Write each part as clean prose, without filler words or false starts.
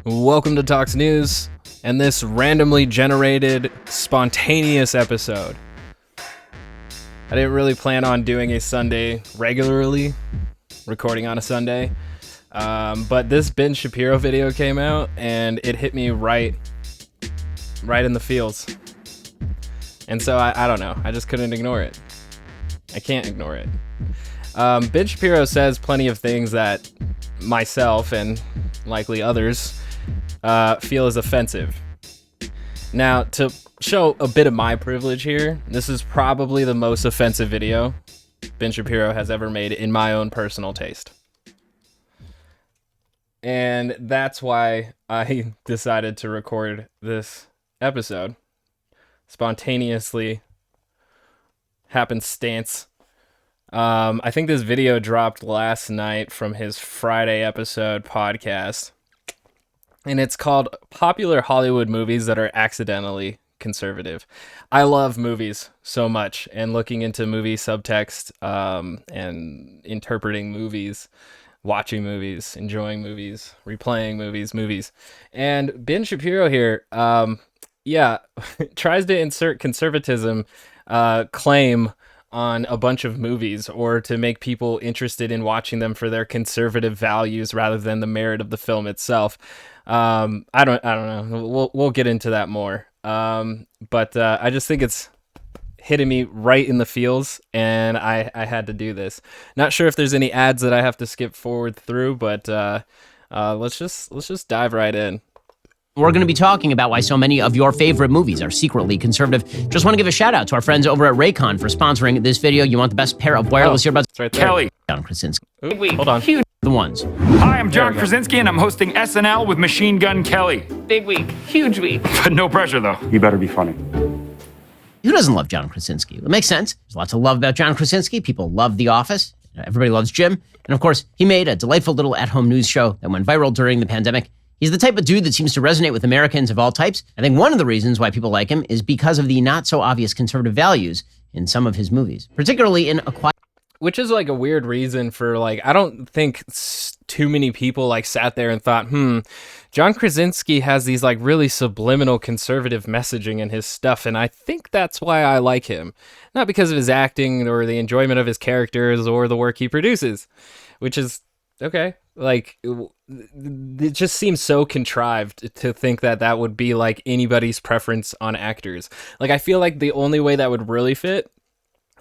Welcome to Talks News and this randomly generated, spontaneous episode. I didn't really plan on doing a Sunday regularly, recording on a Sunday, but this Ben Shapiro video came out and it hit me right in the feels. And so I don't know, I just couldn't ignore it. I can't ignore it. Ben Shapiro says plenty of things that myself and likely others feel is offensive. Now, to show a bit of my privilege here, this is probably the most offensive video Ben Shapiro has ever made in my own personal taste. And that's why I decided to record this episode. Spontaneously, happenstance. I think this video dropped last night from his Friday episode podcast. And it's called Popular Hollywood Movies That Are Accidentally Conservative. I love movies so much, and looking into movie subtext and interpreting movies, watching movies, enjoying movies, replaying movies. And Ben Shapiro here, tries to insert conservatism claim on a bunch of movies, or to make people interested in watching them for their conservative values rather than the merit of the film itself. I don't know. We'll get into that more. But I just think it's hitting me right in the feels, and I had to do this. Not sure if there's any ads that I have to skip forward through, but let's just dive right in. We're going to be talking about why so many of your favorite movies are secretly conservative. Just want to give a shout out to our friends over at Raycon for sponsoring this video. You want the best pair of wireless earbuds? It's right there. Kelly. John Krasinski. Ooh, hold on. Huge the ones. Hi, I'm John Krasinski, and I'm hosting SNL with Machine Gun Kelly. Big week. Huge week. But no pressure, though. You better be funny. Who doesn't love John Krasinski? It makes sense. There's lots to love about John Krasinski. People love The Office. Everybody loves Jim. And of course, he made a delightful little at-home news show that went viral during the pandemic. He's the type of dude that seems to resonate with Americans of all types. I think one of the reasons why people like him is because of the not-so-obvious conservative values in some of his movies, particularly in A Quiet... Which is like a weird reason for, like, I don't think too many people like sat there and thought, John Krasinski has these like really subliminal conservative messaging in his stuff, and I think that's why I like him. Not because of his acting or the enjoyment of his characters or the work he produces, which is okay. Like, it just seems so contrived to think that that would be like anybody's preference on actors. Like, I feel like the only way that would really fit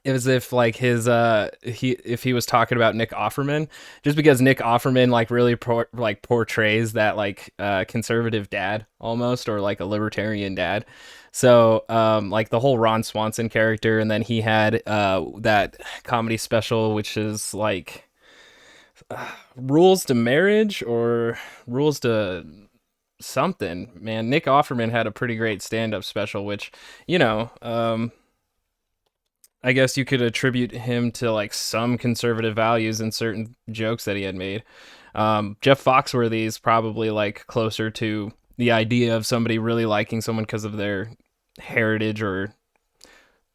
is if like his if he was talking about Nick Offerman, just because Nick Offerman like really portrays that like conservative dad almost, or like a libertarian dad. So like the whole Ron Swanson character, and then he had that comedy special which is like Rules to Marriage or Rules to something. Man, Nick Offerman had a pretty great stand-up special, which, you know, I guess you could attribute him to like some conservative values in certain jokes that he had made. Jeff Foxworthy is probably like closer to the idea of somebody really liking someone because of their heritage or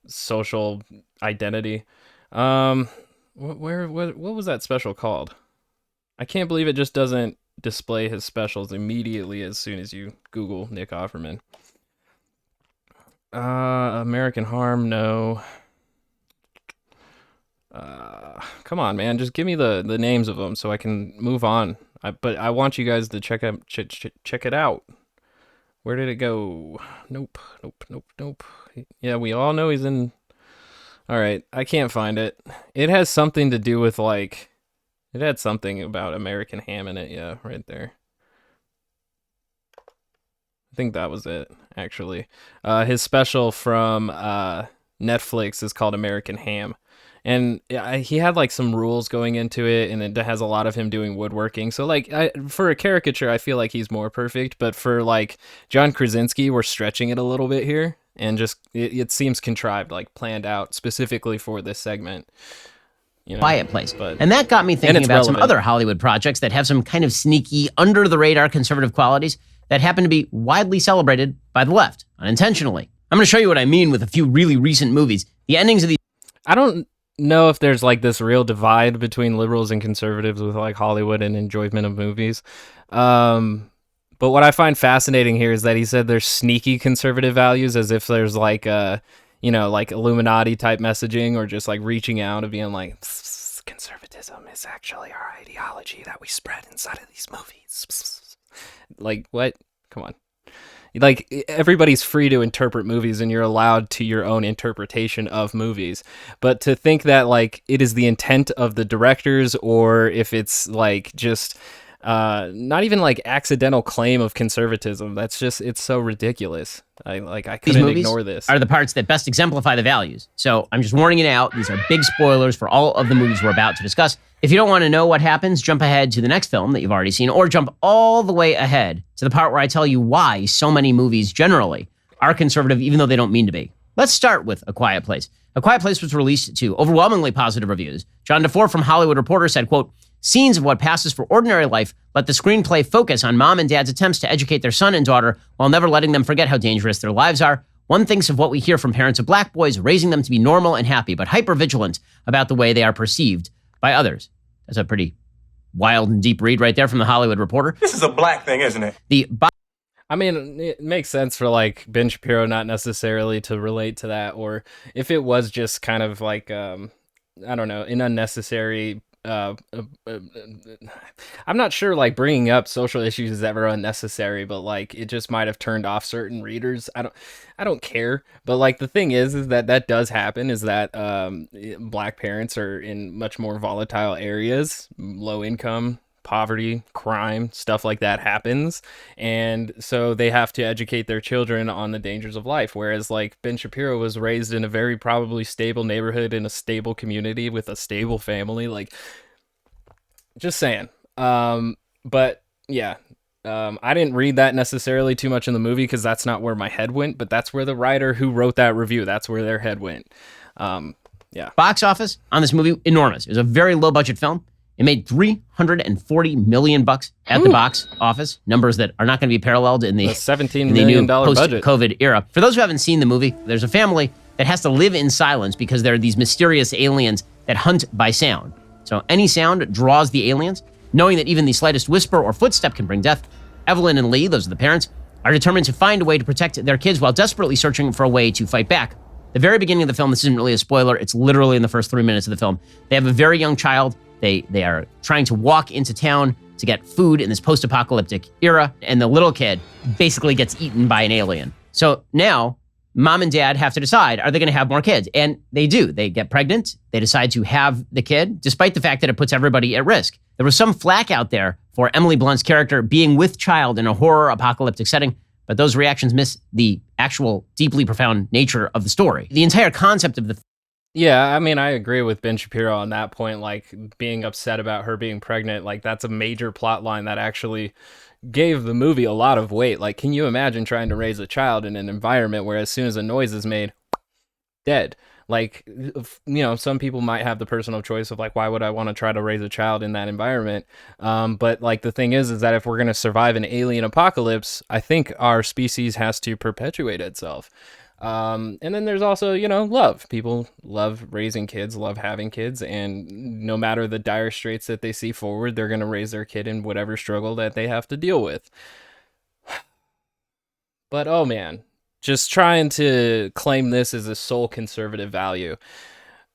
social identity. What was that special called? I can't believe it just doesn't display his specials immediately as soon as you Google Nick Offerman. American Harm, no. Come on, man, just give me the names of them so I can move on. But I want you guys to check it out. Where did it go? Nope. Yeah, we all know he's in. All right, I can't find it. It has something to do with like, it had something about American Ham in it. Yeah, right there. I think that was it, actually. His special from Netflix is called American Ham. And he had like some rules going into it, and it has a lot of him doing woodworking. So like, for a caricature, I feel like he's more perfect. But for like John Krasinski, we're stretching it a little bit here, and just it seems contrived, like planned out specifically for this segment. You know, Quiet Place. And that got me thinking about some other Hollywood projects that have some kind of sneaky, under-the-radar conservative qualities that happen to be widely celebrated by the left, unintentionally. I'm going to show you what I mean with a few really recent movies. The endings of these... I don't know if there's like this real divide between liberals and conservatives with like Hollywood and enjoyment of movies. But what I find fascinating here is that he said there's sneaky conservative values, as if there's like like Illuminati type messaging, or just like reaching out and being like, conservatism is actually our ideology that we spread inside of these movies. Like, what? Come on. Like, everybody's free to interpret movies, and you're allowed to your own interpretation of movies. But to think that like it is the intent of the directors, or if it's like just not even like accidental claim of conservatism, it's so ridiculous. I couldn't ignore this. Are the parts that best exemplify the values. So I'm just warning it out. These are big spoilers for all of the movies we're about to discuss. If you don't want to know what happens, jump ahead to the next film that you've already seen, or jump all the way ahead to the part where I tell you why so many movies generally are conservative, even though they don't mean to be. Let's start with A Quiet Place. A Quiet Place was released to overwhelmingly positive reviews. John DeFore from Hollywood Reporter said, quote, "Scenes of what passes for ordinary life let the screenplay focus on mom and dad's attempts to educate their son and daughter while never letting them forget how dangerous their lives are. One thinks of what we hear from parents of black boys, raising them to be normal and happy, but hyper-vigilant about the way they are perceived by others." That's a pretty wild and deep read right there from the Hollywood Reporter. This is a black thing, isn't it? I mean, it makes sense for like Ben Shapiro not necessarily to relate to that, or if it was just kind of like, I don't know, an unnecessary. I'm not sure like bringing up social issues is ever unnecessary, but like it just might have turned off certain readers. I don't care. But like the thing is that does happen, is that black parents are in much more volatile areas, low income, poverty, crime, stuff like that happens, and so they have to educate their children on the dangers of life, whereas like Ben Shapiro was raised in a very probably stable neighborhood in a stable community with a stable family. Like, just saying. But yeah, I didn't read that necessarily too much in the movie because that's not where my head went, but that's where the writer who wrote that review, that's where their head went. Yeah. Box office on this movie, enormous. It was a very low budget film. It made $340 million at the box office, numbers that are not going to be paralleled in the $17 million budget post-COVID era. For those who haven't seen the movie, there's a family that has to live in silence because there are these mysterious aliens that hunt by sound. So any sound draws the aliens. Knowing that even the slightest whisper or footstep can bring death, Evelyn and Lee, those are the parents, are determined to find a way to protect their kids while desperately searching for a way to fight back. The very beginning of the film, this isn't really a spoiler, it's literally in the first 3 minutes of the film. They have a very young child. They are trying to walk into town to get food in this post-apocalyptic era, and the little kid basically gets eaten by an alien. So now, mom and dad have to decide, are they going to have more kids? And they do. They get pregnant. They decide to have the kid, despite the fact that it puts everybody at risk. There was some flack out there for Emily Blunt's character being with child in a horror apocalyptic setting, but those reactions miss the actual deeply profound nature of the story. The entire concept of the Yeah, I mean, I agree with Ben Shapiro on that point, like being upset about her being pregnant, like that's a major plot line that actually gave the movie a lot of weight. Like, can you imagine trying to raise a child in an environment where as soon as a noise is made, dead? Like, some people might have the personal choice of like, why would I want to try to raise a child in that environment? But like the thing is that if we're going to survive an alien apocalypse, I think our species has to perpetuate itself. And then there's also, love. People love raising kids, love having kids, and no matter the dire straits that they see forward, they're going to raise their kid in whatever struggle that they have to deal with. But, oh man, just trying to claim this as a sole conservative value.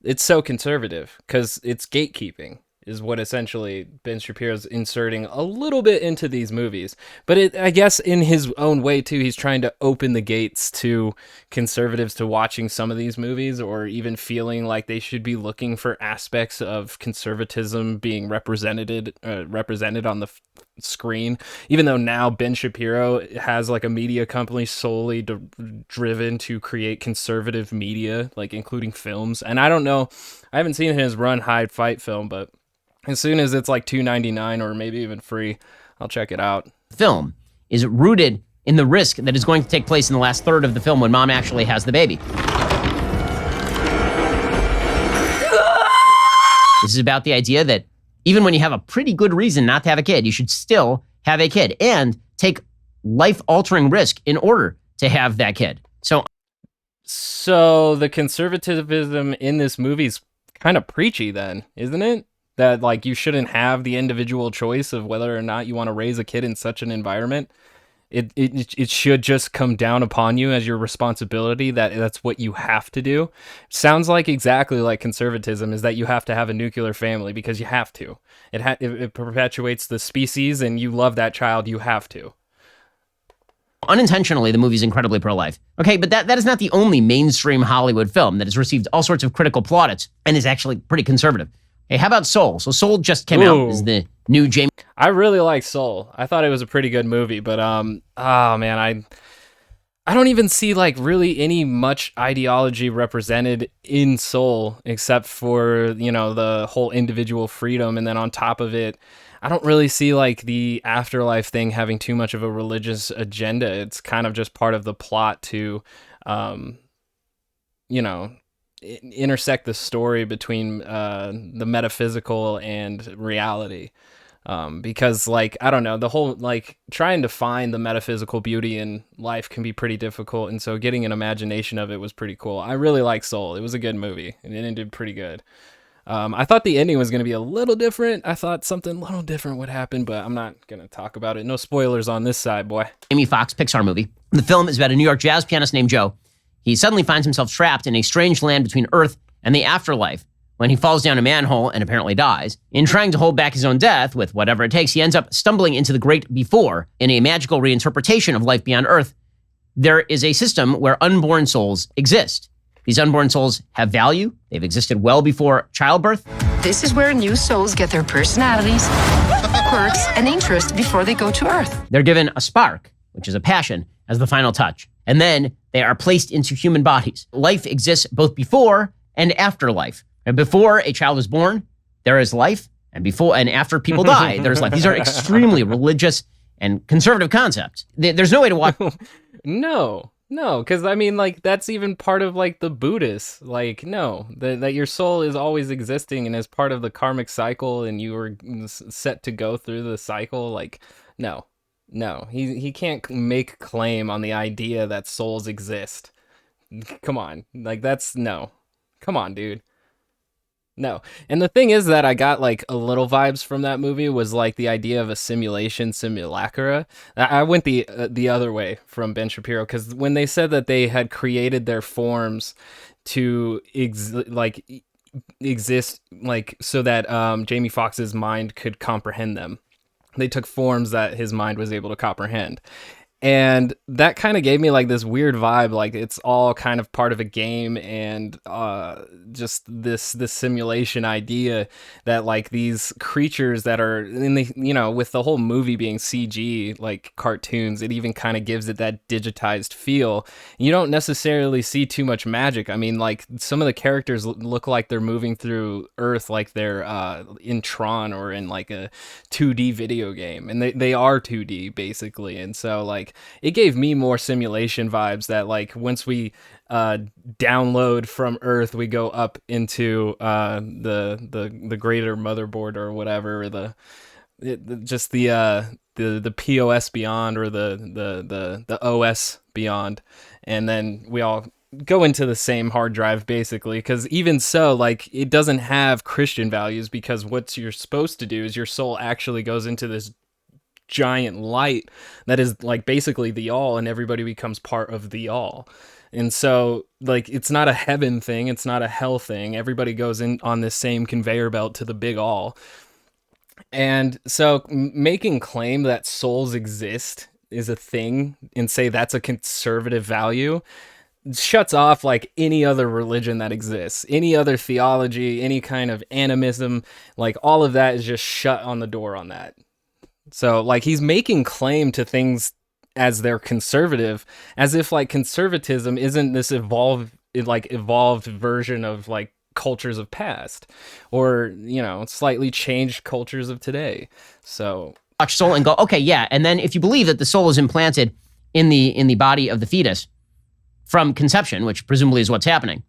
It's so conservative because it's gatekeeping is what essentially Ben Shapiro's inserting a little bit into these movies. But I guess in his own way, too, he's trying to open the gates to conservatives to watching some of these movies, or even feeling like they should be looking for aspects of conservatism being represented on the screen. Even though now Ben Shapiro has like a media company solely driven to create conservative media, like including films. And I don't know, I haven't seen his Run, Hide, Fight film, but as soon as it's like $2.99 or maybe even free, I'll check it out. Film is rooted in the risk that is going to take place in the last third of the film when mom actually has the baby. This is about the idea that even when you have a pretty good reason not to have a kid, you should still have a kid and take life-altering risk in order to have that kid. So the conservatism in this movie is kind of preachy then, isn't it? That like you shouldn't have the individual choice of whether or not you want to raise a kid in such an environment. It should just come down upon you as your responsibility. That's what you have to do. Sounds like exactly like conservatism, is that you have to have a nuclear family because you have to. It perpetuates the species, and you love that child. You have to. Unintentionally, the movie's incredibly pro-life. Okay, but that is not the only mainstream Hollywood film that has received all sorts of critical plaudits and is actually pretty conservative. Hey, how about Soul? So Soul just came out. Is the new Jamie. I really like Soul. I thought it was a pretty good movie, but oh man, I don't even see like really any much ideology represented in Soul except for, the whole individual freedom, and then on top of it, I don't really see like the afterlife thing having too much of a religious agenda. It's kind of just part of the plot to intersect the story between the metaphysical and reality. Because like, I don't know, the whole like trying to find the metaphysical beauty in life can be pretty difficult, and so getting an imagination of it was pretty cool. I really like Soul. It was a good movie, and it did pretty good. I thought the ending was going to be a little different. I thought something a little different would happen, but I'm not going to talk about it. No spoilers on this side, boy. Jamie Foxx Pixar movie. The film is about a New York jazz pianist named Joe. He suddenly finds himself trapped in a strange land between Earth and the afterlife when he falls down a manhole and apparently dies. In trying to hold back his own death with whatever it takes, he ends up stumbling into the great before in a magical reinterpretation of life beyond Earth. There is a system where unborn souls exist. These unborn souls have value. They've existed well before childbirth. This is where new souls get their personalities, quirks, and interests before they go to Earth. They're given a spark, which is a passion, as the final touch. And then they are placed into human bodies. Life exists both before and after life. And before a child is born, there is life. And before and after people die, there's life. These are extremely religious and conservative concepts. There's no way to walk. No, because I mean, like, that's even part of like the Buddhists. Like, no, that your soul is always existing and is part of the karmic cycle, and you were set to go through the cycle. Like, no, he can't make claim on the idea that souls exist. Come on, like that's no. Come on, dude. No. And the thing is that I got like a little vibes from that movie was like the idea of a simulacra. I went the other way from Ben Shapiro, because when they said that they had created their forms to exist like so that Jamie Foxx's mind could comprehend them. They took forms that his mind was able to comprehend. And that kind of gave me like this weird vibe, like it's all kind of part of a game, and just this simulation idea that like these creatures that are in the, with the whole movie being CG, like cartoons, it even kind of gives it that digitized feel. You don't necessarily see too much magic. I mean, like some of the characters look like they're moving through Earth like they're in Tron or in like a 2D video game, and they are 2D basically. And so like, it gave me more simulation vibes that like once we download from Earth, we go up into the greater motherboard or whatever, the POS beyond, or the OS beyond, and then we all go into the same hard drive basically. Because even so, like, it doesn't have Christian values, because what you're supposed to do is your soul actually goes into this giant light that is like basically the all, and everybody becomes part of the all. And so like, it's not a heaven thing, it's not a hell thing. Everybody goes in on this same conveyor belt to the big all. And so making claim that souls exist is a thing and say that's a conservative value shuts off like any other religion that exists, any other theology, any kind of animism. Like all of that is just shut on the door on that. So like, he's making claim to things as they're conservative, as if like conservatism isn't this evolved version of like cultures of past, or slightly changed cultures of today. So Watch soul and go, okay, yeah. And then if you believe that the soul is implanted in the body of the fetus from conception, which presumably is what's happening,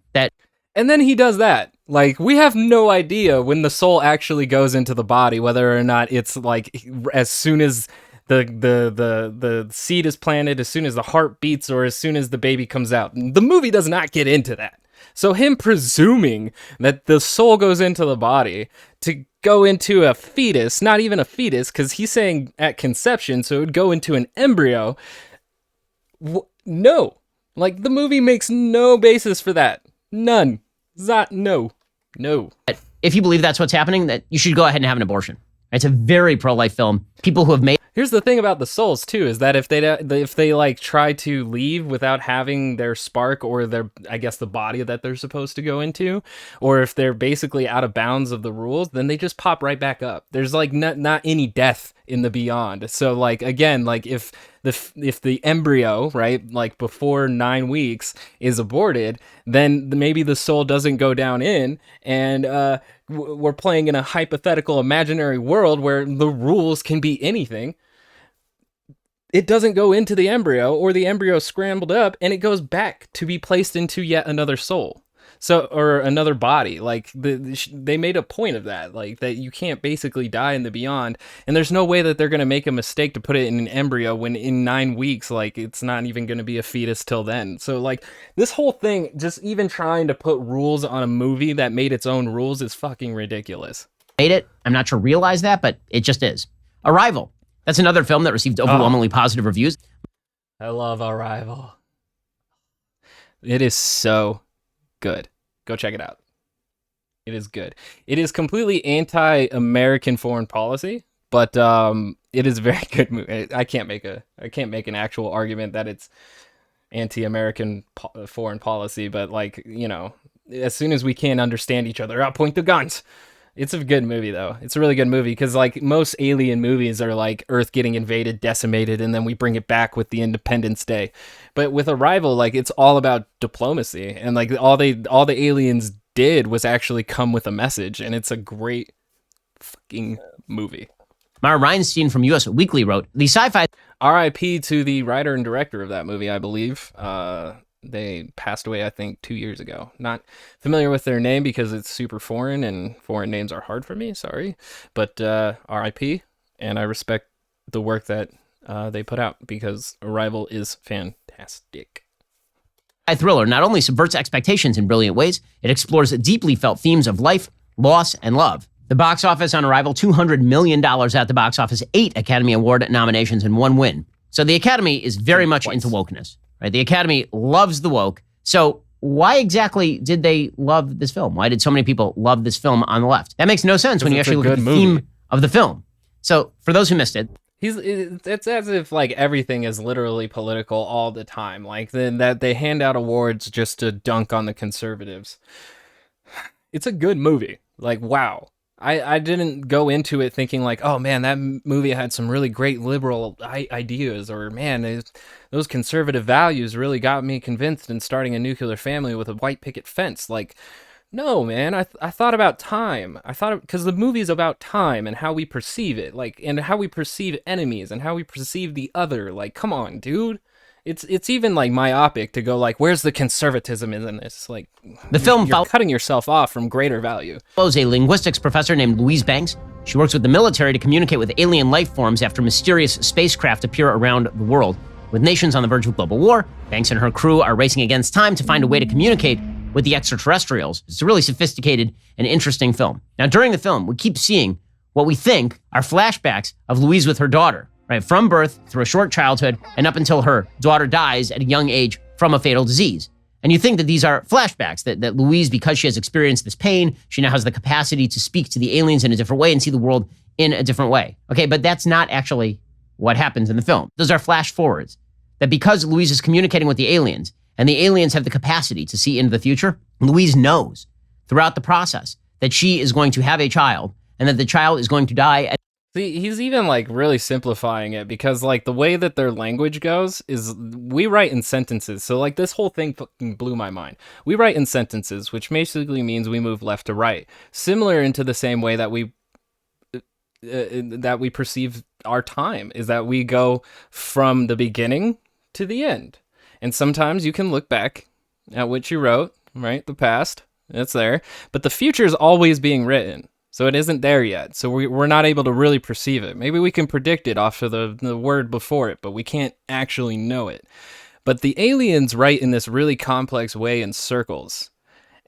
and then he does that. Like, we have no idea when the soul actually goes into the body, whether or not it's like as soon as the seed is planted, as soon as the heart beats, or as soon as the baby comes out. The movie does not get into that. So him presuming that the soul goes into the body to go into a fetus, not even a fetus, because he's saying at conception, so it would go into an embryo. No. Like, the movie makes no basis for that. None. No. If you believe that's what's happening, that you should go ahead and have an abortion. It's a very pro-life film. People who have made Here's the thing about the souls too, is that if they like try to leave without having their spark or their, I guess, the body that they're supposed to go into, or if they're basically out of bounds of the rules, then they just pop right back up. There's like not any death in the beyond. So like, again, like if the embryo, right, like before 9 weeks is aborted, then maybe the soul doesn't go down in, and we're playing in a hypothetical imaginary world where the rules can be anything. It doesn't go into the embryo, or the embryo scrambled up, and it goes back to be placed into yet another soul. So, or another body. Like, they made a point of that, like that you can't basically die in the beyond, and there's no way that they're going to make a mistake to put it in an embryo when in 9 weeks, like, it's not even going to be a fetus till then. So, like, this whole thing, just even trying to put rules on a movie that made its own rules is fucking ridiculous. it. I'm not sure realize that, but it just is. Arrival. That's another film that received overwhelmingly positive reviews. I love Arrival. It is so good. Go check it out. It is good. It is completely anti-American foreign policy, but it is a very good movie. I can't make an actual argument that it's anti-American foreign policy, but, like, you know, as soon as we can't understand each other, I'll point the guns. It's a good movie, though. It's a really good movie, because, like, most alien movies are like Earth getting invaded, decimated, and then we bring it back with the Independence Day. But with Arrival, like, it's all about diplomacy, and, like, all the aliens did was actually come with a message, and it's a great fucking movie. Mara Reinstein from US Weekly wrote, the sci-fi... R.I.P. to the writer and director of that movie, I believe. They passed away, I think, 2 years ago. Not familiar with their name because it's super foreign, and foreign names are hard for me, sorry. But R.I.P., and I respect the work that they put out, because Arrival is fantastic. A thriller not only subverts expectations in brilliant ways, it explores deeply felt themes of life, loss, and love. The box office on Arrival, $200 million at the box office, 8 Academy Award nominations, and 1 win. So the Academy is very much into wokeness, right? The Academy loves the woke. So why exactly did they love this film? Why did so many people love this film on the left? That makes no sense when you actually look at the theme of the film. So for those who missed it, it's as if, like, everything is literally political all the time. Like, then that they hand out awards just to dunk on the conservatives. It's a good movie. Like, wow. I didn't go into it thinking, like, oh man, that movie had some really great liberal ideas, or man, those conservative values really got me convinced in starting a nuclear family with a white picket fence. Like, no, man, I thought about time. Because the movie's about time and how we perceive it, like, and how we perceive enemies and how we perceive the other. Like, come on, dude. It's even, like, myopic to go, like, where's the conservatism in this? Like, the film you're cutting yourself off from greater value. Follows a linguistics professor named Louise Banks. She works with the military to communicate with alien life forms after mysterious spacecraft appear around the world. With nations on the verge of global war, Banks and her crew are racing against time to find a way to communicate with the extraterrestrials. It's a really sophisticated and interesting film. Now, during the film, we keep seeing what we think are flashbacks of Louise with her daughter, right, from birth through a short childhood and up until her daughter dies at a young age from a fatal disease. And you think that these are flashbacks, that Louise, because she has experienced this pain, she now has the capacity to speak to the aliens in a different way and see the world in a different way. Okay, but that's not actually what happens in the film. Those are flash forwards. That because Louise is communicating with the aliens, and the aliens have the capacity to see into the future, Louise knows throughout the process that she is going to have a child, and that the child is going to die. See, he's even, like, really simplifying it, because, like, the way that their language goes is we write in sentences. So, like, this whole thing fucking blew my mind. We write in sentences, which basically means we move left to right. Similar into the same way that we perceive our time, is that we go from the beginning to the end. And sometimes you can look back at what you wrote, right? The past, it's there. But the future is always being written. So it isn't there yet. So we're not able to really perceive it. Maybe we can predict it off of the word before it, but we can't actually know it. But the aliens write in this really complex way in circles.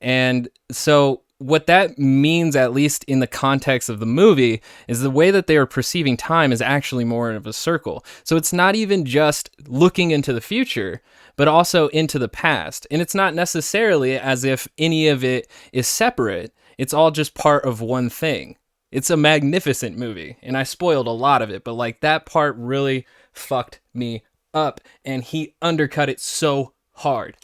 And so what that means, at least in the context of the movie, is the way that they are perceiving time is actually more of a circle. So it's not even just looking into the future, but also into the past. And it's not necessarily as if any of it is separate. It's all just part of one thing. It's a magnificent movie, and I spoiled a lot of it, but like that part really fucked me up, and he undercut it so hard.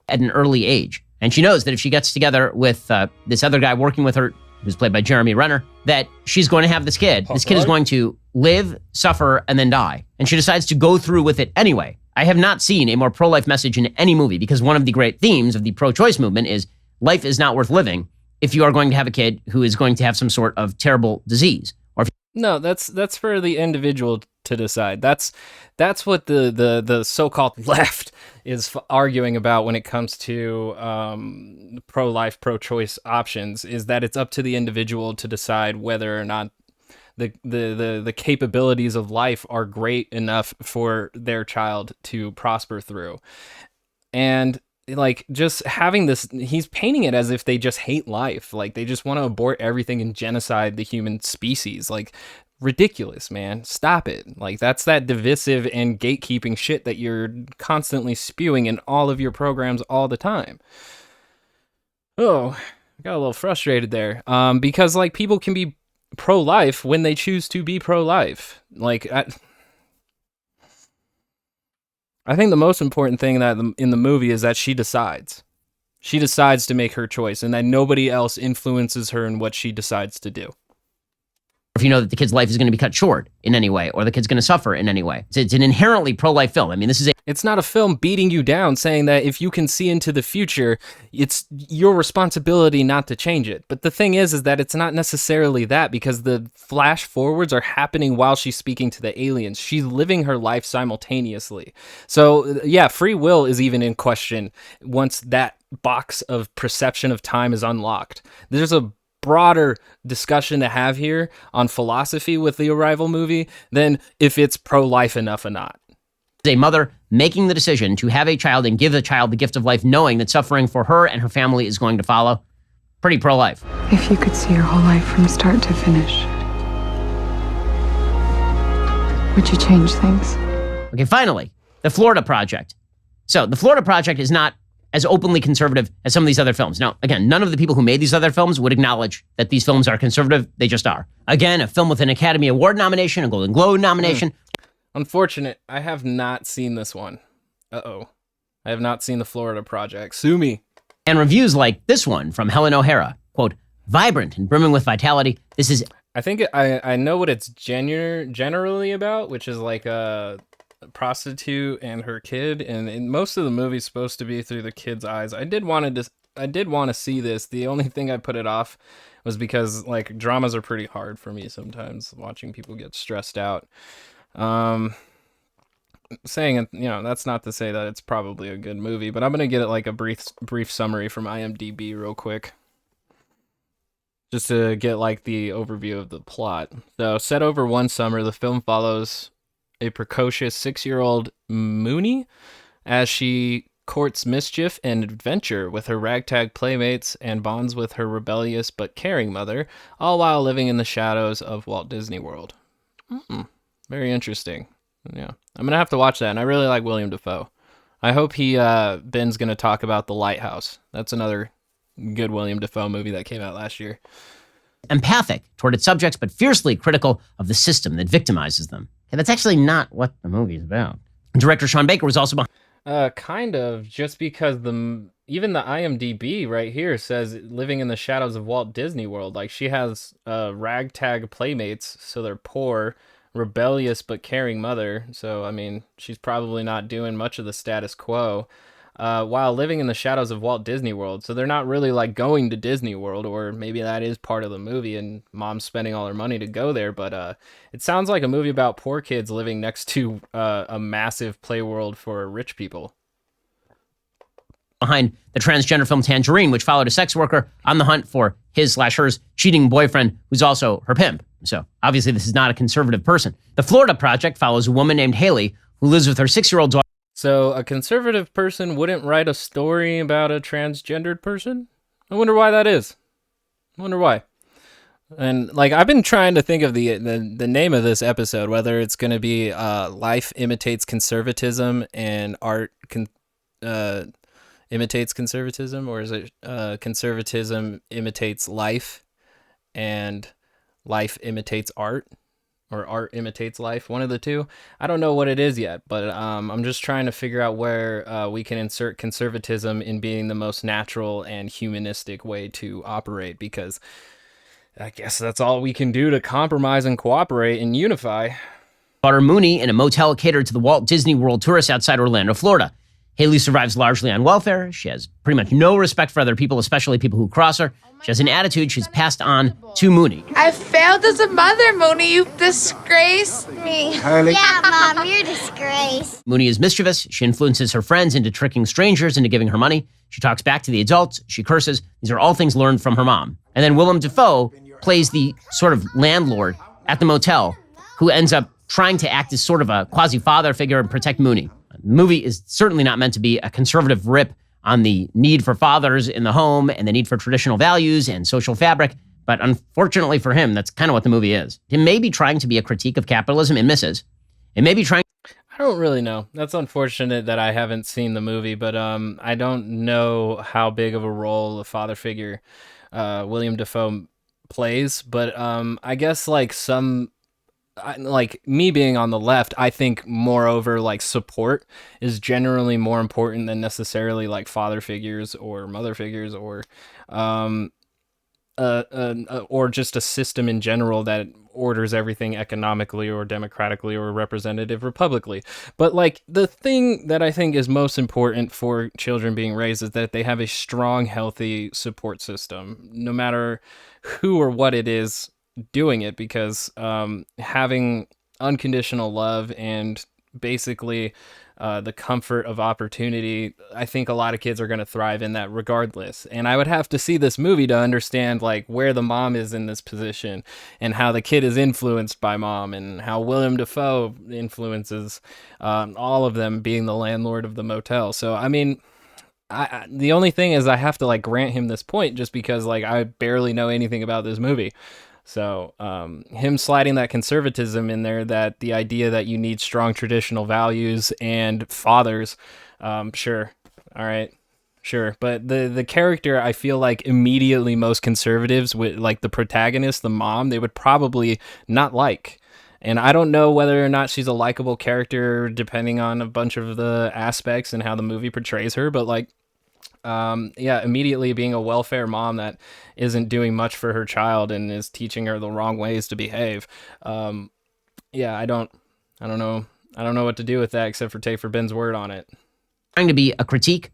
At an early age. And she knows that if she gets together with this other guy working with her, who's played by Jeremy Renner, that she's going to have this kid. This kid is going to live, suffer, and then die. And she decides to go through with it anyway. I have not seen a more pro-life message in any movie, because one of the great themes of the pro-choice movement is life is not worth living if you are going to have a kid who is going to have some sort of terrible disease. Or if No, that's for the individual to decide. That's what the so-called left is arguing about when it comes to pro-life, pro-choice options, is that it's up to the individual to decide whether or not the capabilities of life are great enough for their child to prosper through. And like, just having this, he's painting it as if they just hate life. Like, they just want to abort everything and genocide the human species. Like, ridiculous, man. Stop it. Like, that's that divisive and gatekeeping shit that you're constantly spewing in all of your programs all the time. Oh, I got a little frustrated there. Because like, people can be pro-life when they choose to be pro-life. Like, I think the most important thing that in the movie is that she decides. She decides to make her choice, and that nobody else influences her in what she decides to do. if you know that the kid's life is going to be cut short in any way, or the kid's going to suffer in any way. It's an inherently pro-life film. I mean, this is It's not a film beating you down saying that if you can see into the future, it's your responsibility not to change it. But the thing is that it's not necessarily that, because the flash forwards are happening while she's speaking to the aliens. She's living her life simultaneously. So yeah, free will is even in question once that box of perception of time is unlocked. There's a broader discussion to have here on philosophy with the Arrival movie than if it's pro-life enough or not. a mother making the decision to have a child and give the child the gift of life, knowing that suffering for her and her family is going to follow. Pretty pro-life. If you could see your whole life from start to finish, would you change things? Okay, finally, the Florida Project. So the Florida Project is not as openly conservative as some of these other films. Now, again, none of the people who made these other films would acknowledge that these films are conservative. They just are. Again, a film with an Academy Award nomination, a Golden Globe nomination. Unfortunate. I have not seen this one. Uh-oh. I have not seen the Florida Project. Sue me. And reviews like this one from Helen O'Hara, quote, vibrant and brimming with vitality. This is... I think I know what it's generally about, which is like a prostitute and her kid, and most of the movie's supposed to be through the kid's eyes. I did want to see this. The only thing I put it off was because like dramas are pretty hard for me sometimes, watching people get stressed out. Saying it, that's not to say that it's probably a good movie, but I'm gonna get it like a brief summary from IMDb real quick, just to get like the overview of the plot. So, set over one summer, the film follows a precocious 6-year-old Mooney as she courts mischief and adventure with her ragtag playmates and bonds with her rebellious but caring mother, all while living in the shadows of Walt Disney World. Very interesting. Yeah, I'm gonna have to watch that, and I really like William Dafoe. I hope Ben's gonna talk about The Lighthouse. That's another good William Dafoe movie that came out last year. Empathic toward its subjects, but fiercely critical of the system that victimizes them. And that's actually not what the movie is about. Director Sean Baker was also behind. Kind of, just because even the IMDb right here says living in the shadows of Walt Disney World. Like, she has ragtag playmates, so they're poor, rebellious but caring mother. So, I mean, she's probably not doing much of the status quo. While living in the shadows of Walt Disney World. So they're not really like going to Disney World, or maybe that is part of the movie and mom's spending all her money to go there. But it sounds like a movie about poor kids living next to a massive play world for rich people. Behind the transgender film Tangerine, which followed a sex worker on the hunt for his/hers cheating boyfriend, who's also her pimp. So obviously this is not a conservative person. The Florida Project follows a woman named Haley who lives with her 6-year-old daughter. So a conservative person wouldn't write a story about a transgendered person? I wonder why that is. Wonder why. And like I've been trying to think of the name of this episode, whether it's going to be "Life Imitates Conservatism" and "Art Imitates Conservatism," or is it "Conservatism Imitates Life" and "Life Imitates Art," or "Art Imitates Life"? One of the two. I don't know what it is yet, but I'm just trying to figure out where we can insert conservatism in being the most natural and humanistic way to operate, because I guess that's all we can do to compromise and cooperate and unify. Daughter Mooney in a motel catered to the Walt Disney World tourists outside Orlando, Florida. Haley survives largely on welfare. She has pretty much no respect for other people, especially people who cross her. She has an attitude she's passed on to Mooney. I failed as a mother, Mooney. You've disgraced me. Yeah, Mom, you're a disgrace. Mooney is mischievous. She influences her friends into tricking strangers into giving her money. She talks back to the adults. She curses. These are all things learned from her mom. And then Willem Dafoe plays the sort of landlord at the motel who ends up trying to act as sort of a quasi-father figure and protect Mooney. The movie is certainly not meant to be a conservative rip on the need for fathers in the home and the need for traditional values and social fabric. But unfortunately for him, that's kind of what the movie is. It may be trying to be a critique of capitalism and misses. It may be trying. I don't really know. That's unfortunate that I haven't seen the movie, but I don't know how big of a role the father figure William Dafoe plays. But I guess like like me being on the left, I think moreover like support is generally more important than necessarily like father figures or mother figures or just a system in general that orders everything economically or democratically or representative republicly. But like the thing that I think is most important for children being raised is that they have a strong, healthy support system, no matter who or what it is doing it, because having unconditional love and basically the comfort of opportunity, I think a lot of kids are going to thrive in that regardless. And I would have to see this movie to understand like where the mom is in this position and how the kid is influenced by mom and how William Dafoe influences all of them being the landlord of the motel. So I mean, the only thing is I have to like grant him this point just because like I barely know anything about this movie. So him sliding that conservatism in there, that the idea that you need strong traditional values and fathers, sure. All right. Sure. But the character, I feel like immediately most conservatives with like the protagonist, the mom, they would probably not like. And I don't know whether or not she's a likable character depending on a bunch of the aspects and how the movie portrays her. But like, immediately being a welfare mom that isn't doing much for her child and is teaching her the wrong ways to behave. I don't know what to do with that except for take for Ben's word on it. Trying to be a critique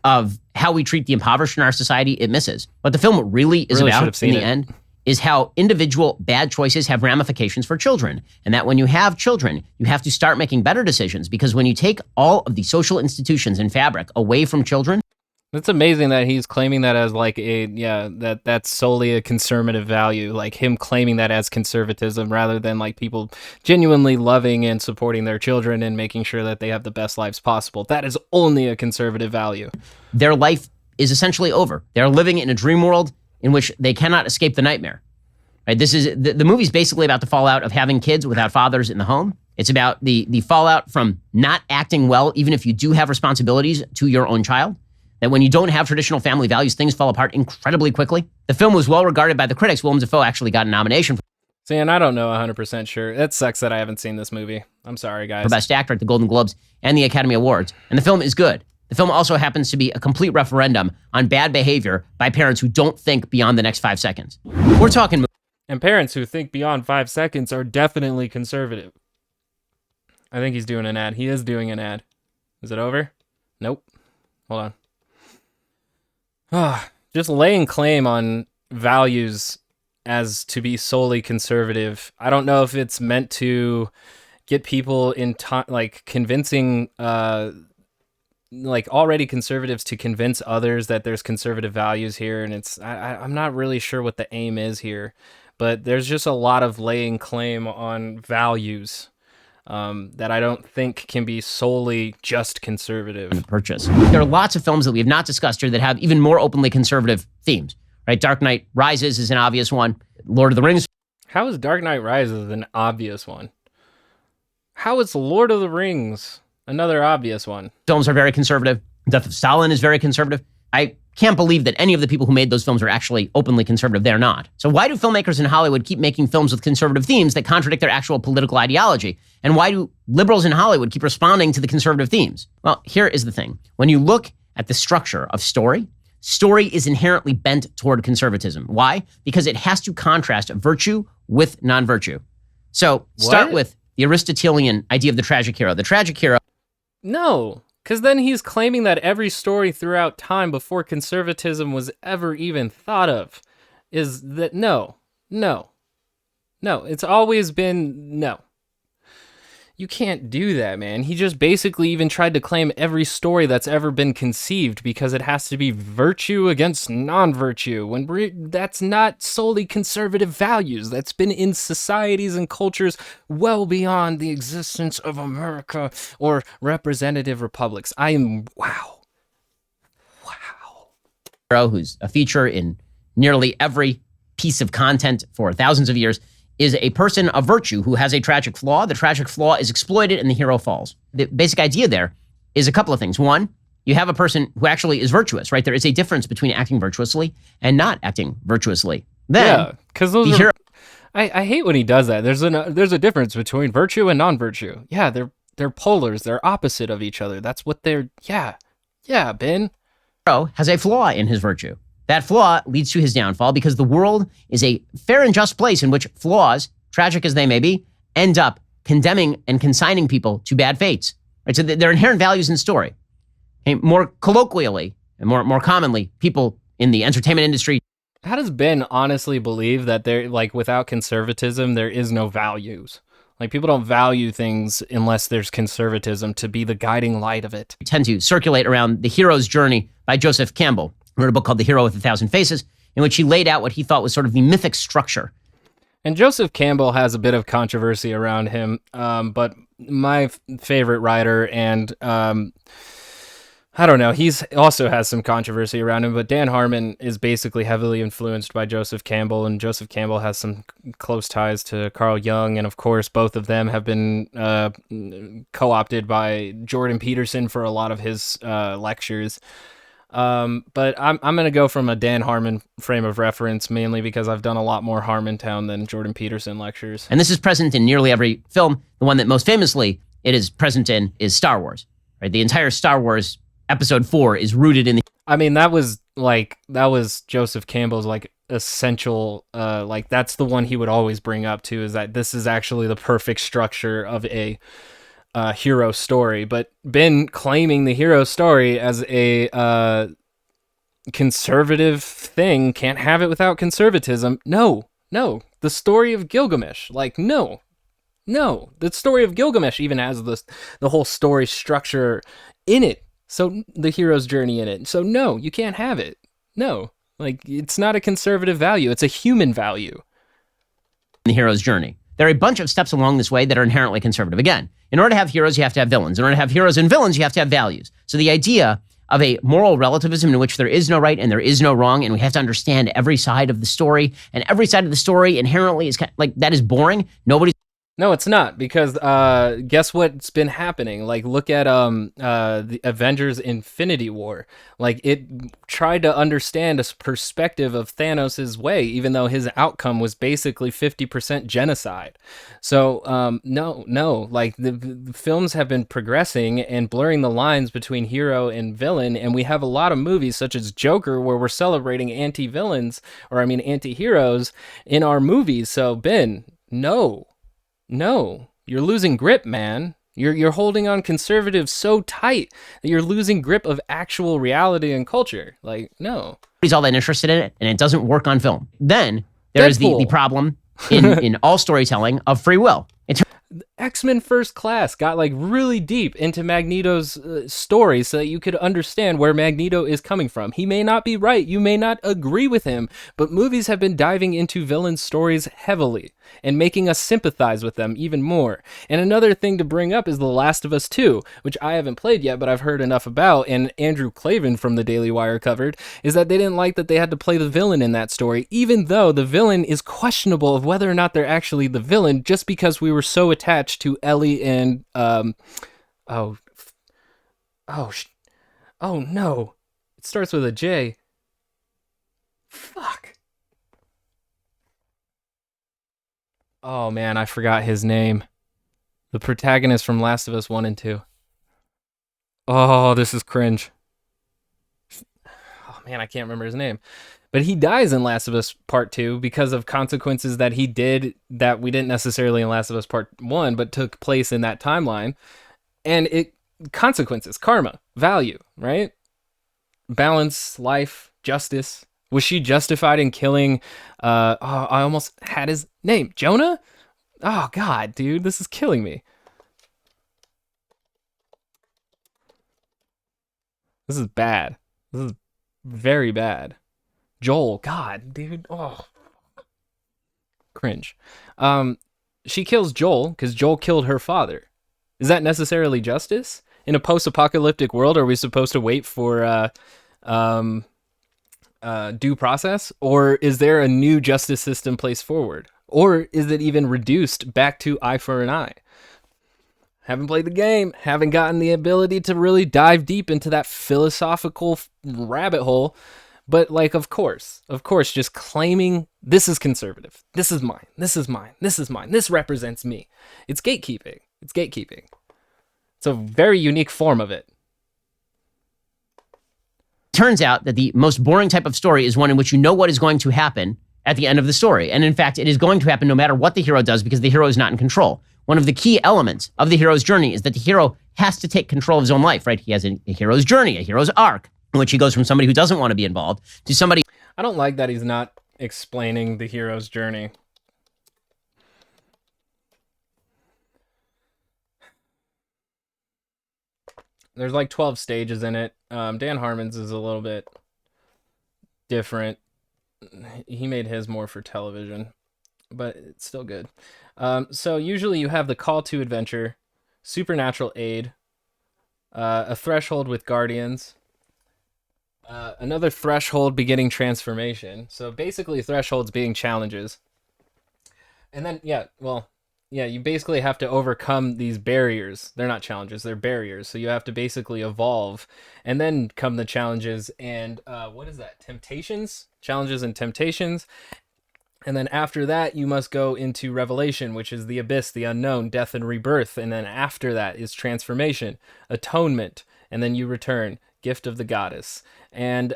of how we treat the impoverished in our society, it misses. What the film really is about in the end is how individual bad choices have ramifications for children. And that when you have children, you have to start making better decisions, because when you take all of the social institutions and fabric away from children. It's amazing that he's claiming that as like that's solely a conservative value, like him claiming that as conservatism rather than like people genuinely loving and supporting their children and making sure that they have the best lives possible. That is only a conservative value. Their life is essentially over. They're living in a dream world in which they cannot escape the nightmare. Right? This is the movie's basically about the fallout of having kids without fathers in the home. It's about the fallout from not acting well, even if you do have responsibilities to your own child. That when you don't have traditional family values, things fall apart incredibly quickly. The film was well regarded by the critics. Willem Dafoe actually got a nomination See, and I don't know 100% sure. It sucks that I haven't seen this movie. I'm sorry, guys. for Best Actor at the Golden Globes and the Academy Awards. And the film is good. The film also happens to be a complete referendum on bad behavior by parents who don't think beyond the next 5 seconds. We're talking. And parents who think beyond 5 seconds are definitely conservative. I think he's doing an ad. He is doing an ad. Is it over? Nope. Hold on. Just laying claim on values as to be solely conservative. I don't know if it's meant to get people in like convincing like already conservatives to convince others that there's conservative values here, and I'm not really sure what the aim is here, but there's just a lot of laying claim on values that I don't think can be solely just conservative. Purchase. There are lots of films that we have not discussed here that have even more openly conservative themes. right? Dark Knight Rises is an obvious one. Lord of the Rings. How is Dark Knight Rises an obvious one? How is Lord of the Rings another obvious one? Films are very conservative. Death of Stalin is very conservative. I can't believe that any of the people who made those films are actually openly conservative. They're not. So why do filmmakers in Hollywood keep making films with conservative themes that contradict their actual political ideology? And why do liberals in Hollywood keep responding to the conservative themes? Well, here is the thing. When you look at the structure of story is inherently bent toward conservatism. Why? Because it has to contrast virtue with non-virtue. So start with the Aristotelian idea of the tragic hero. The tragic hero. No, because then he's claiming that every story throughout time before conservatism was ever even thought of is that no, it's always been no. You can't do that, man. He just basically even tried to claim every story that's ever been conceived because it has to be virtue against non-virtue, when that's not solely conservative values. That's been in societies and cultures well beyond the existence of America or representative republics. Wow. Who's a feature in nearly every piece of content for thousands of years, is a person of virtue who has a tragic flaw. The tragic flaw is exploited and the hero falls. The basic idea there is a couple of things. One, you have a person who actually is virtuous, right? There is a difference between acting virtuously and not acting virtuously. Then, because those are, I hate when he does that. There's a difference between virtue and non-virtue. Yeah, they're polars. They're opposite of each other. That's what they're. Yeah, Ben. Hero has a flaw in his virtue. That flaw leads to his downfall because the world is a fair and just place in which flaws, tragic as they may be, end up condemning and consigning people to bad fates. Right? So there are inherent values in story. Okay? More colloquially and more commonly, people in the entertainment industry. How does Ben honestly believe that without conservatism, there is no values? Like, people don't value things unless there's conservatism to be the guiding light of it. Tend to circulate around The Hero's Journey by Joseph Campbell. He wrote a book called The Hero with 1,000 Faces, in which he laid out what he thought was sort of the mythic structure. And Joseph Campbell has a bit of controversy around him, but my favorite writer, and I don't know, he's also has some controversy around him, but Dan Harmon is basically heavily influenced by Joseph Campbell, and Joseph Campbell has some close ties to Carl Jung, and of course both of them have been co-opted by Jordan Peterson for a lot of his lectures. But I'm going to go from a Dan Harmon frame of reference, mainly because I've done a lot more Harmontown than Jordan Peterson lectures. And this is present in nearly every film. The one that most famously it is present in is Star Wars, right? The entire Star Wars Episode 4 is rooted in the... I mean, that was Joseph Campbell's essential, that's the one he would always bring up too, is that this is actually the perfect structure of a hero story. But Ben claiming the hero story as a conservative thing, can't have it without conservatism. No, the story of Gilgamesh, no, the story of Gilgamesh even has the whole story structure in it, so the hero's journey in it, so no, you can't have it. No, it's not a conservative value, it's a human value. The hero's journey. There are a bunch of steps along this way that are inherently conservative. Again, in order to have heroes, you have to have villains. In order to have heroes and villains, you have to have values. So the idea of a moral relativism in which there is no right and there is no wrong, and we have to understand every side of the story, and every side of the story inherently is that is boring. No, it's not, because guess what's been happening? Look at the Avengers Infinity War. It tried to understand a perspective of Thanos' way, even though his outcome was basically 50% genocide. So, no, the films have been progressing and blurring the lines between hero and villain, and we have a lot of movies such as Joker where we're celebrating anti-villains, anti-heroes in our movies. So, Ben, No, you're losing grip, man. You're holding on conservatives so tight that you're losing grip of actual reality and culture. No. Nobody's all that interested in it, and it doesn't work on film. Then there is the problem in all storytelling of free will. X-Men First Class got like really deep into Magneto's story so that you could understand where Magneto is coming from. He may not be right, you may not agree with him, but movies have been diving into villain stories heavily and making us sympathize with them even more. And another thing to bring up is The Last of Us 2, which I haven't played yet, but I've heard enough about, and Andrew Klavan from the Daily Wire covered, is that they didn't like that they had to play the villain in that story, even though the villain is questionable of whether or not they're actually the villain, just because we were so attached to Ellie and oh no, it starts with a J. Fuck. Oh man, I forgot his name. The protagonist from Last of Us 1 and 2. Oh, this is cringe. Oh man, I can't remember his name. But he dies in Last of Us Part 2 because of consequences that he did that we didn't necessarily in Last of Us Part 1, but took place in that timeline. And consequences, karma, value, right? Balance, life, justice. Was she justified in killing, I almost had his name, Jonah? Oh God, dude, this is killing me. This is bad. This is very bad. Joel, God, dude, oh. Cringe. She kills Joel because Joel killed her father. Is that necessarily justice? In a post-apocalyptic world, are we supposed to wait for due process, or is there a new justice system placed forward, or is it even reduced back to eye for an eye? Haven't played the game, haven't gotten the ability to really dive deep into that philosophical rabbit hole, but like, of course, just claiming this is conservative, this is mine, this is mine, this is mine, this represents me. It's gatekeeping. It's a very unique form of it. Turns out that the most boring type of story is one in which you know what is going to happen at the end of the story. And in fact, it is going to happen no matter what the hero does because the hero is not in control. One of the key elements of the hero's journey is that the hero has to take control of his own life, right? He has a hero's journey, a hero's arc, in which he goes from somebody who doesn't want to be involved to somebody. I don't like that he's not explaining the hero's journey. There's like 12 stages in it. Dan Harmon's is a little bit different. He made his more for television, but it's still good. So usually you have the call to adventure, supernatural aid, a threshold with guardians, another threshold beginning transformation. So basically thresholds being challenges. And then, you basically have to overcome these barriers. They're not challenges, they're barriers. So you have to basically evolve, and then come the challenges and what is that? Temptations? Challenges and temptations. And then after that, you must go into revelation, which is the abyss, the unknown, death and rebirth. And then after that is transformation, atonement, and then you return, gift of the goddess. And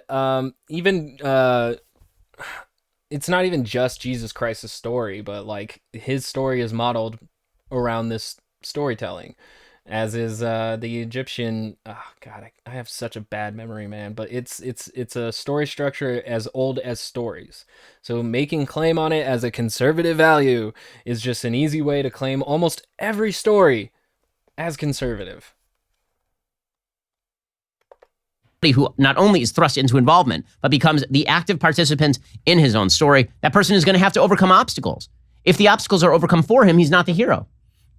it's not even just Jesus Christ's story, but like his story is modeled around this storytelling, as is the Egyptian. Oh God, I have such a bad memory, man. But it's a story structure as old as stories. So making claim on it as a conservative value is just an easy way to claim almost every story as conservative. Who not only is thrust into involvement, but becomes the active participant in his own story. That person is going to have to overcome obstacles. If the obstacles are overcome for him, he's not the hero.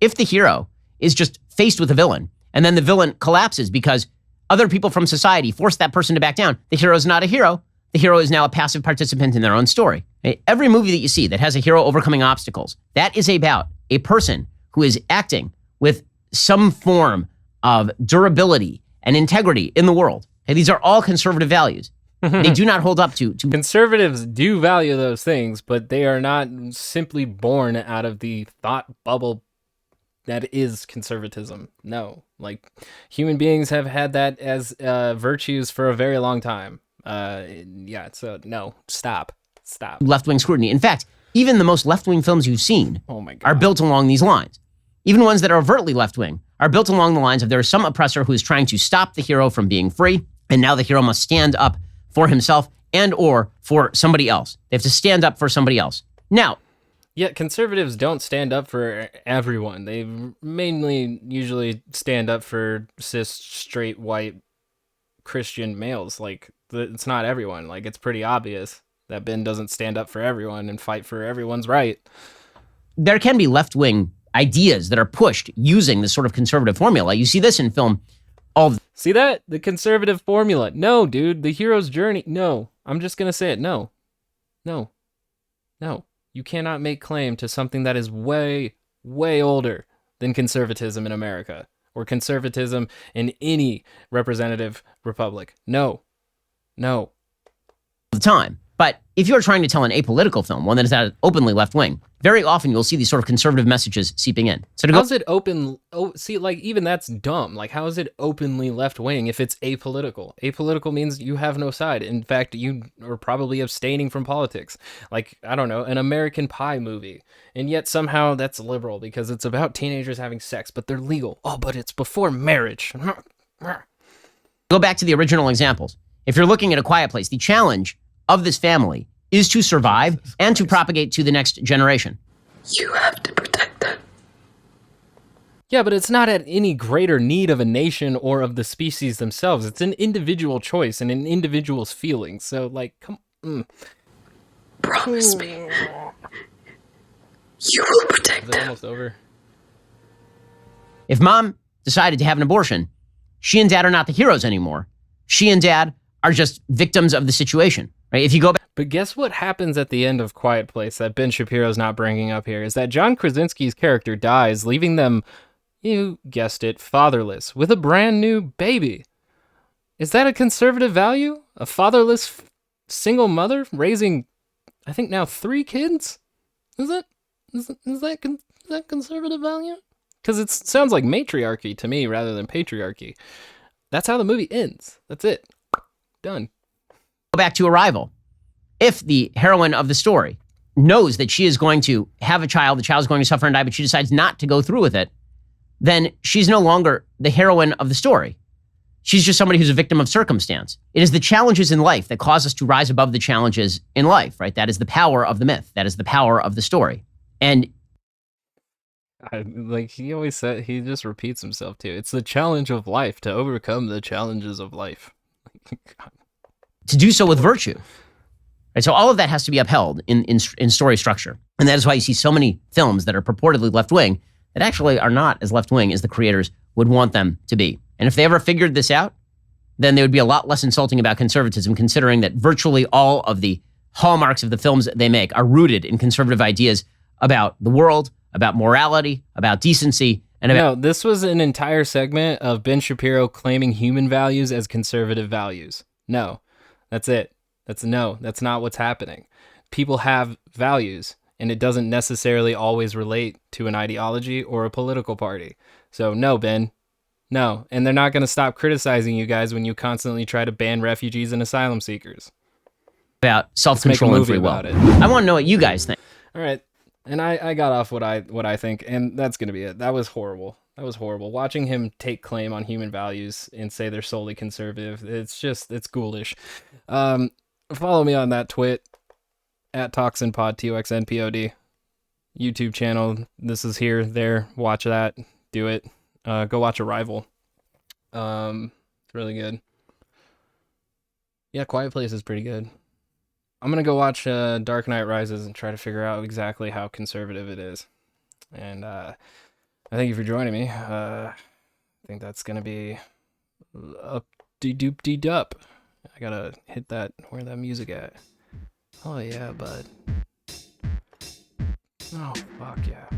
If the hero is just faced with a villain, and then the villain collapses because other people from society force that person to back down, the hero is not a hero. The hero is now a passive participant in their own story. Every movie that you see that has a hero overcoming obstacles, that is about a person who is acting with some form of durability and integrity in the world. And these are all conservative values. They do not hold up to... Conservatives do value those things, but they are not simply born out of the thought bubble that is conservatism. No. Like, human beings have had that as virtues for a very long time. So no. Stop. Left-wing scrutiny. In fact, even the most left-wing films you've seen are built along these lines. Even ones that are overtly left-wing are built along the lines of there is some oppressor who is trying to stop the hero from being free, and now the hero must stand up for himself and or for somebody else. They have to stand up for somebody else. Now, Yet conservatives don't stand up for everyone. They mainly usually stand up for cis, straight, white, Christian males. Like, it's not everyone. Like, it's pretty obvious that Ben doesn't stand up for everyone and fight for everyone's right. There can be left-wing ideas that are pushed using this sort of conservative formula. You see this in film all the See that? The conservative formula. No, dude. The hero's journey. No. I'm just going to say it. No. No. No. You cannot make claim to something that is way, way older than conservatism in America or conservatism in any representative republic. No. No. time. But if you're trying to tell an apolitical film, one that is not openly left-wing, very often you'll see these sort of conservative messages seeping in. So to go, How's it open? Oh, see, like, even that's dumb. Like, how is it openly left-wing if it's apolitical? Apolitical means you have no side. In fact, you are probably abstaining from politics. Like, I don't know, an American Pie movie. And yet somehow that's liberal because it's about teenagers having sex, but they're legal. Oh, but it's before marriage. go back to the original examples. If you're looking at A Quiet Place, the challenge of this family is to survive and to propagate to the next generation. You have to protect them. Yeah, but it's not at any greater need of a nation or of the species themselves. It's an individual choice and an individual's feelings. So, like, come on. Promise me. You will protect Is it them. almost over? If mom decided to have an abortion, she and dad are not the heroes anymore. She and dad are just victims of the situation. Right? If you go back, But guess what happens at the end of Quiet Place that Ben Shapiro's not bringing up here is that John Krasinski's character dies, leaving them, you guessed it, fatherless, with a brand new baby. Is that a conservative value? A fatherless single mother raising, I think now 3 kids? Is that conservative value? Because it sounds like matriarchy to me rather than patriarchy. That's how the movie ends. That's it. Done. go back to Arrival. If the heroine of the story knows that she is going to have a child, the child is going to suffer and die, but she decides not to go through with it, then she's no longer the heroine of the story. She's just somebody who's a victim of circumstance. It is the challenges in life that cause us to rise above the challenges in life, right? That is the power of the myth. That is the power of the story. And Like he always said, he just repeats himself too. It's the challenge of life to overcome the challenges of life. to do so with virtue. Right? So all of that has to be upheld in story structure. And that is why you see so many films that are purportedly left-wing that actually are not as left-wing as the creators would want them to be. And if they ever figured this out, then they would be a lot less insulting about conservatism, considering that virtually all of the hallmarks of the films that they make are rooted in conservative ideas about the world, about morality, about decency, and about... No, this was an entire segment of Ben Shapiro claiming human values as conservative values. No, that's it. That's not what's happening. People have values, and it doesn't necessarily always relate to an ideology or a political party. So no, Ben, no. And they're not going to stop criticizing you guys when you constantly try to ban refugees and asylum seekers. about self-control and free will. About it. I want to know what you guys think. All right. And I got off what I think, and that's going to be it. That was horrible. That was horrible. Watching him take claim on human values and say they're solely conservative, it's ghoulish. Follow me on that twit, at ToxinPod, TOXNPOD. YouTube channel. This is here, there. Watch that. Do it. Go watch Arrival. It's really good. Yeah, Quiet Place is pretty good. I'm going to go watch Dark Knight Rises and try to figure out exactly how conservative it is. And I thank you for joining me. I think that's going to be up-de-doop-de-dup. I got to hit that, where that music at? Oh, yeah, bud. Oh, fuck yeah.